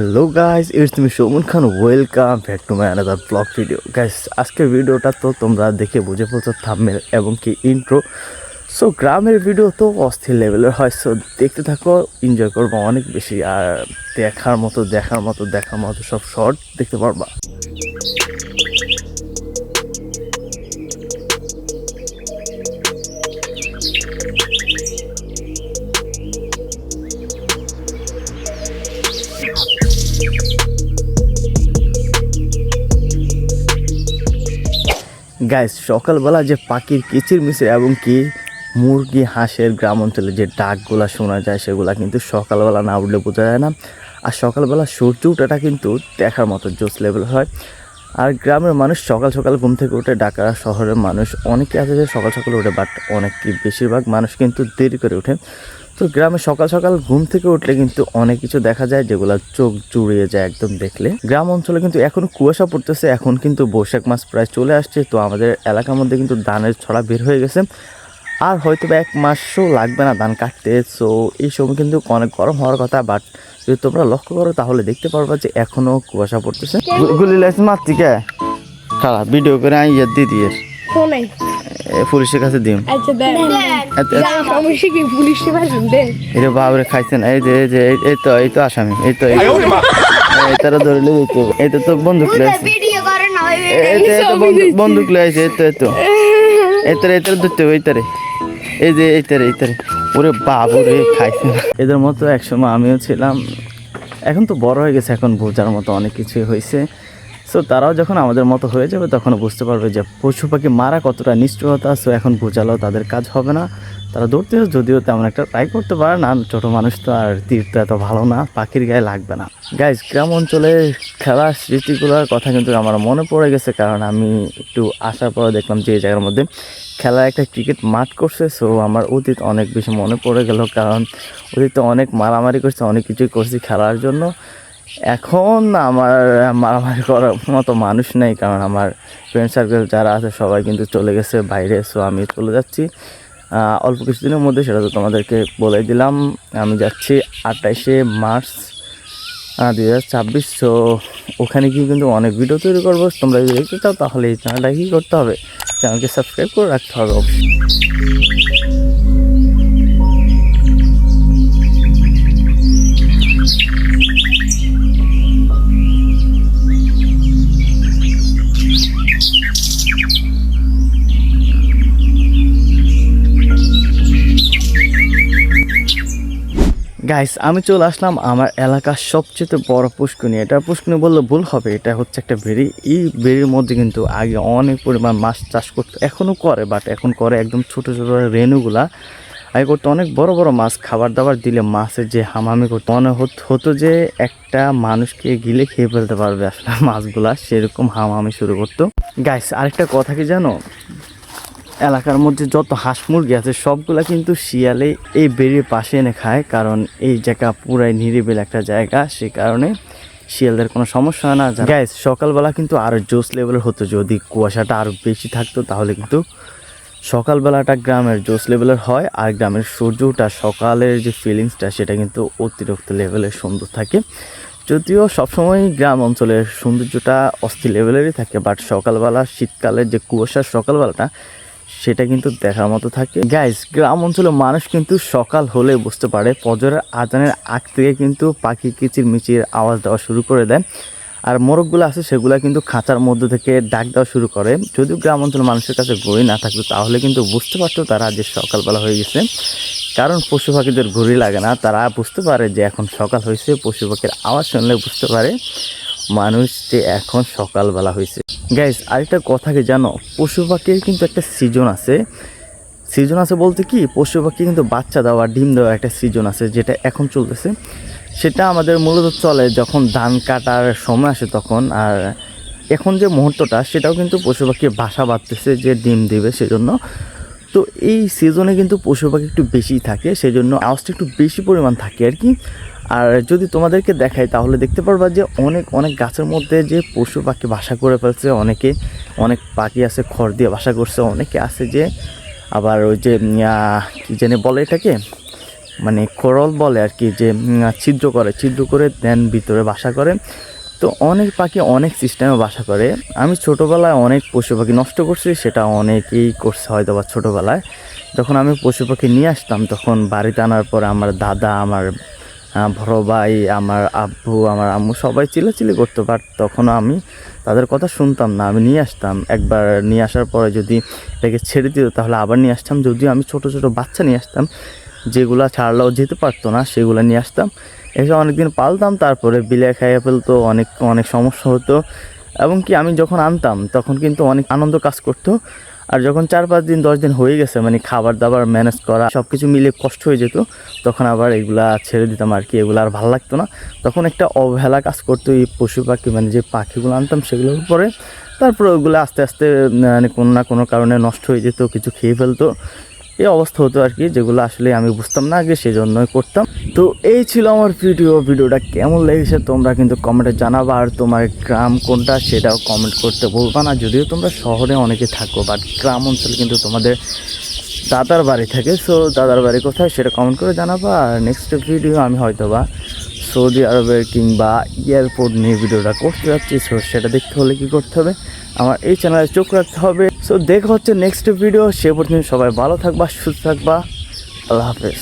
Hello guys, it's me Souman Khan. Welcome back to my another vlog video. Guys, আজকের ভিডিওটা তো তোমরা দেখে বুঝে ফেলছো থাম্বনেল এবং কি ইন্ট্রো। সো গ্রামের ভিডিও তো অস্থির লেভেলের হয়, সো দেখতে থাকো, এনজয় করবো অনেক বেশি। আর দেখার মতো সব শর্ট দেখতে পারবা। গাইস, সকালবেলা যে পাখির কিচিরমিচির এবং কি মুরগি হাঁসের গ্রাম অঞ্চলে যে ডাকগুলা শোনা যায়, সেগুলা কিন্তু সকালবেলা না উঠলে বোঝা যায় না। আর সকালবেলা সূর্য ওঠাটা কিন্তু দেখার মতো জোস লেভেল হয়। আর গ্রামের মানুষ সকাল সকাল ঘুম থেকে উঠে, ঢাকা শহরের মানুষ অনেকে আছে যে সকাল সকাল উঠে, বাট অনেক বেশিরভাগ মানুষ কিন্তু দেরি করে ওঠে। তো গ্রামে সকাল সকাল ঘুম থেকে উঠলে কিন্তু অনেক কিছু দেখা যায় যেগুলো চোখ জুড়িয়ে যায় একদম দেখলে। গ্রাম অঞ্চলে কিন্তু এখনো কুয়াশা পড়তেছে, এখন কিন্তু বৈশাখ মাস প্রায় চলে আসছে। তো আমাদের এলাকার মধ্যে কিন্তু ধানের ছড়া বের হয়ে গেছে, আর হয়তো বা 1 মাসও লাগবে না ধান কাটতে। সো এই সময় কিন্তু অনেক গরম হওয়ার কথা, বাট যদি তোমরা লক্ষ্য করো তাহলে দেখতে পারবা যে এখনো কুয়াশা পড়তেছে। গুলি লাইছে মাতৃকা খারাপ ভিডিও করে আইয়া দিদির পুলিশের কাছে দিম। এটা বাবরে খাইছেন, এই তো আসামি, তারা ধরলে এইটা তো বন্দুক লাইছে, বন্দুক লাইছে, এইটারে ধরতে হবে, এইটারে ওরে বাবুরে খাইছেন। এদের মতো একসময় আমিও ছিলাম, এখন তো বড় হয়ে গেছে, এখন বোঝার মতো অনেক কিছুই হয়েছে। সো তারাও যখন আমাদের মতো হয়ে যাবে তখন বুঝতে পারবে যে পশু পাখি মারা কতটা নিষ্ঠুরতা। সো এখন বোঝালেও তাদের কাজ হবে না, তারা দৌড়তে যদিও তেমন একটা ট্রাই করতে পারে না। ছোটো মানুষ তো আর তীর তো এত ভালো না, পাখির গায়ে লাগবে না। গাইজ, গ্রাম অঞ্চলে খেলার স্মৃতিগুলোর কথা কিন্তু আমার মনে পড়ে গেছে, কারণ আমি একটু আসার পরে দেখলাম যে এই জায়গার মধ্যে খেলার একটা ক্রিকেট মাঠ করছে। সো আমার অতীত অনেক বেশি মনে পড়ে গেল, কারণ অতীতে অনেক মারামারি করছে, অনেক কিছুই করছি খেলার জন্য। এখন আমার মারামারি করার মতো মানুষ নেই, কারণ আমার ফ্রেন্ড সার্কেল যারা আছে সবাই কিন্তু চলে গেছে বাইরে। সো আমি চলে যাচ্ছি অল্প কিছুদিনের মধ্যে, সেটা তো তোমাদেরকে বলে দিলাম। আমি যাচ্ছি 28শে মার্চ 2026। সো ওখানে গিয়ে কিন্তু অনেক ভিডিও তৈরি করবো। তোমরা যদি দেখতে চাও তাহলে এই চ্যানেলটা কী করতে হবে, চ্যানেলকে সাবস্ক্রাইব করে রাখতে হবে অবশ্যই। গাইস, আমি চলে আসলাম আমার এলাকার সবচেয়ে বড় পুষ্করণী। এটা পুষ্করণী বললে ভুল হবে, এটা হচ্ছে একটা বেড়ি। এই বেড়ির মধ্যে কিন্তু আগে অনেক পরিমাণ মাছ চাষ করতো, এখনও করে, বাট এখন করে একদম ছোটো ছোটো রেণুগুলা। আগে করতো অনেক বড় বড় মাছ, খাবার দাবার দিলে মাছের যে হামামি করতো, মনে হতো যে একটা মানুষকে গিলে খেয়ে ফেলতে পারবে আসলে মাছগুলা, সেরকম হামামি শুরু করতো। গাইস, আরেকটা কথা কি জানো, এলাকার মধ্যে যত হাঁস মুরগি আছে সবগুলা কিন্তু শিয়ালে এই বেড়ির পাশে এনে খায়, কারণ এই জায়গা পুরাই নিরিবিল একটা জায়গা, সে কারণে শিয়ালদের কোনো সমস্যা হয় না। গাইস, সকালবেলা কিন্তু আরও জোস লেভেলের হতো, যদি কুয়াশাটা আরও বেশি থাকতো তাহলে কিন্তু সকালবেলাটা গ্রামের জোস লেভেলের হয়। আর গ্রামের সূর্যটা সকালের যে ফিলিংসটা সেটা কিন্তু অতিরিক্ত লেভেলের সুন্দর থাকে। যদিও সবসময় গ্রাম অঞ্চলের সৌন্দর্যটা অস্থির লেভেলেরই থাকে, বাট সকালবেলা শীতকালের যে কুয়াশার সকালবেলাটা সেটা কিন্তু দেখার মতো থাকে। গাইস, গ্রাম অঞ্চলের মানুষ কিন্তু সকাল হলে বুঝতে পারে, ফজরের আজানের আগ থেকে কিন্তু পাখি কিচিরমিচির আওয়াজ দেওয়া শুরু করে দেয়। আর মোরগগুলো আছে সেগুলো কিন্তু খাঁচার মধ্যে থেকে ডাক দেওয়া শুরু করে। যদিও গ্রাম অঞ্চলের মানুষের কাছে ঘড়ি না থাকতো তাহলে কিন্তু বুঝতে পারতো তারা যে সকালবেলা হয়ে গেছে, কারণ পশু পাখিদের ঘড়ি লাগে না, তারা বুঝতে পারে যে এখন সকাল হয়েছে। পশু পাখির আওয়াজ শুনলে বুঝতে পারে মানুষ যে এখন সকালবেলা হয়েছে। গাইস, আরেকটা কথা কি জানো, পশু পাখির কিন্তু একটা সিজন আছে বলতে কি, পশু পাখি কিন্তু বাচ্চা দেওয়া ডিম দেওয়া একটা সিজন আছে, যেটা এখন চলতেছে। সেটা আমাদের মূলত চলে যখন ধান কাটার সময় আসে তখন। আর এখন যে মুহূর্তটা সেটাও কিন্তু পশু পাখি বাসা বাঁধতেছে যে ডিম দেবে সেজন্য। তো এই সিজনে কিন্তু পশু পাখি একটু বেশি থাকে, সেজন্য আওয়াজটা একটু বেশি পরিমাণ থাকে আর কি। আর যদি তোমাদেরকে দেখাই তাহলে দেখতে পারবা যে অনেক অনেক গাছের মধ্যে যে পশু পাখি বাসা করে ফেলছে। অনেক পাখি আছে খড় দিয়ে বাসা করছে, অনেকে আছে যে আবার ওই যে কী জানে বলে এটাকে, মানে কোরল বলে আর কি, যে ছিদ্র করে দেন ভিতরে বাসা করে। তো অনেক পাখি অনেক সিস্টেমে বাসা করে। আমি ছোটোবেলায় অনেক পশু পাখি নষ্ট করছি, সেটা অনেকেই করছে হয়তো বা ছোটোবেলায়। যখন আমি পশু পাখি নিয়ে আসতাম তখন বাড়িতে আনার পর আমার দাদা, আমার বড় ভাই, আমার আব্বু, আমার আম্মু সবাই চিল্লাচিল্লি করতো, বাট তখনও আমি তাদের কথা শুনতাম না। আমি নিয়ে আসতাম, একবার নিয়ে আসার পরে যদি এটাকে ছেড়ে দিত তাহলে আবার নিয়ে আসতাম। যদিও আমি ছোট ছোট বাচ্চা নিয়ে আসতাম, যেগুলা ছাড়লেও যেতে পারতো না, সেগুলো নিয়ে আসতাম, এসে অনেকদিন পালতাম, তারপরে বিলে খাইয়ে ফেলতো, অনেক অনেক সমস্যা হতো। এবং কি আমি যখন আনতাম তখন কিন্তু অনেক আনন্দ কাজ করতো। আর যখন 4-5 দিন 10 দিন হয়ে গেছে, মানে খাবার দাবার ম্যানেজ করা সব কিছু মিলিয়ে কষ্ট হয়ে যেত, তখন আবার এগুলা ছেড়ে দিতাম আর কি। এগুলো আর ভালো লাগতো না, তখন একটা অবহেলা কাজ করতো এই পশু পাখি, মানে যে পাখিগুলো আনতাম সেগুলোর উপরে। তারপরে ওগুলো আস্তে আস্তে মানে কোনো না কোনো কারণে নষ্ট হয়ে যেত, কিছু খেয়ে ফেলতো, এই অবস্থা হতো আর কি, যেগুলো আসলে আমি বুঝতাম না আগে, সেই জন্যই করতাম। তো এই ছিল আমার ভিডিওটা কেমন লেগেছে তোমরা কিন্তু কমেন্টে জানাবা। আর তোমার গ্রাম কোনটা সেটাও কমেন্ট করতে ভুলবা না। যদিও তোমরা শহরে অনেকে থাকো, বাট গ্রাম অঞ্চলে কিন্তু তোমাদের দাদার বাড়ি থাকে, সো দাদার বাড়ি কোথায় সেটা কমেন্ট করে জানাবা। আর নেক্সট ভিডিও আমি হয়তো বা সৌদি আরবের কিংবা এয়ারপোর্ট নিয়ে ভিডিওটা করতে যাচ্ছি। সো সেটা দেখতে হলে কী করতে হবে, আমার এই চ্যানেলে চোখ রাখতে হবে। সো দেখা হচ্ছে নেক্সট ভিডিও, সে পর্যন্ত সবাই ভালো থাকবা, সুস্থ থাকবা, আল্লাহ হাফেজ।